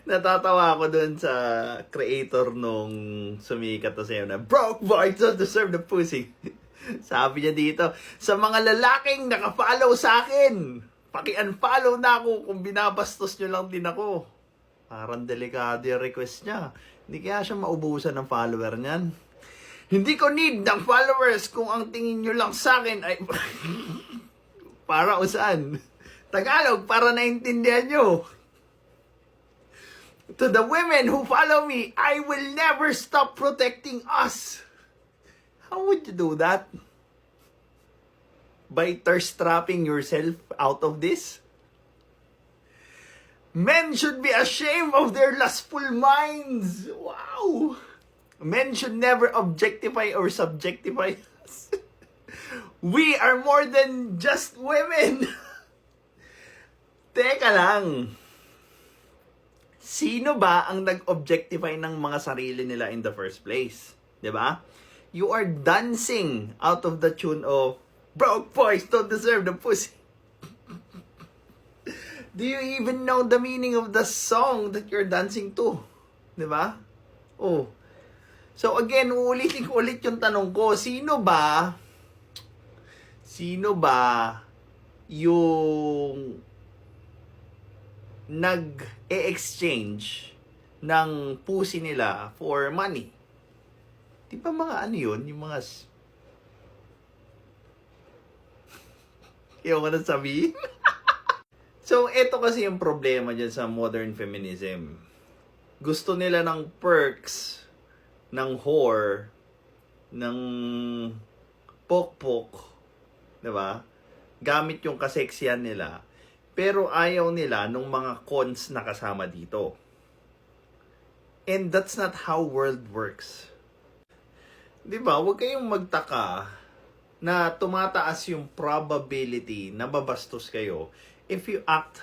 Natatawa ako dun sa creator nung sumikat na sa'yo na broke boys don't deserve the pussy. Sabi niya dito, sa mga lalaking nakafollow sa akin, paki-unfollow na ako kung binabastos nyo lang din ako. Parang delikado yung request niya. Hindi kaya siya maubusan ng follower niyan. Hindi ko need ng followers kung ang tingin nyo lang sa akin ay... para usan? Tagalog, para naintindihan nyo. To the women who follow me, I will never stop protecting us. How would you do that? By thirst trapping yourself out of this? Men should be ashamed of their lustful minds. Wow! Men should never objectify or subjectify us. We are more than just women. Teka lang. Sino ba ang nag-objectify ng mga sarili nila in the first place? 'Di ba? You are dancing out of the tune of broke boys don't deserve the pussy. Do you even know the meaning of the song that you're dancing to? 'Di ba? Oh. So again, uulitin ko ulit yung tanong ko, sino ba yung nag-e-exchange ng pussy nila for money? Di ba mga ano yun? Yung mga... Ayaw ko na sabihin. So, eto kasi yung problema dyan sa modern feminism. Gusto nila ng perks, ng whore, ng pokpok, diba? Gamit yung kaseksiyan nila. Pero ayaw nila nung mga cons na kasama dito. And that's not how world works. Diba? Huwag kayong magtaka na tumataas yung probability na babastos kayo if you act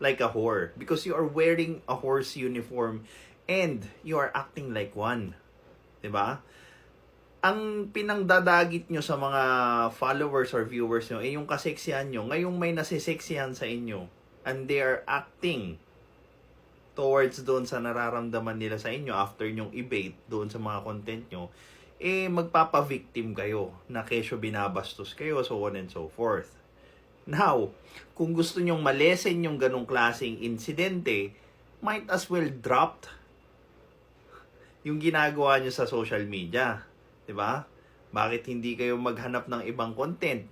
like a whore. Because you are wearing a whore's uniform and you are acting like one. Diba? Ang pinangdadagit nyo sa mga followers or viewers nyo ay yung kaseksihan nyo. Ngayong may nasiseksihan sa inyo and they are acting towards doon sa nararamdaman nila sa inyo after nyong i-bait doon sa mga content nyo, eh magpapa-victim kayo na kesyo binabastos kayo, so on and so forth. Now, kung gusto nyong malesen yung ganong klaseng insidente, might as well drop yung ginagawa nyo sa social media. Diba? Bakit hindi kayo maghanap ng ibang content?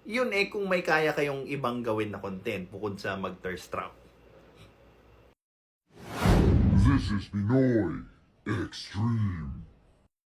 Yun kung may kaya kayong ibang gawin na content bukod sa mag-thirst trap. This is Pinoy Extreme.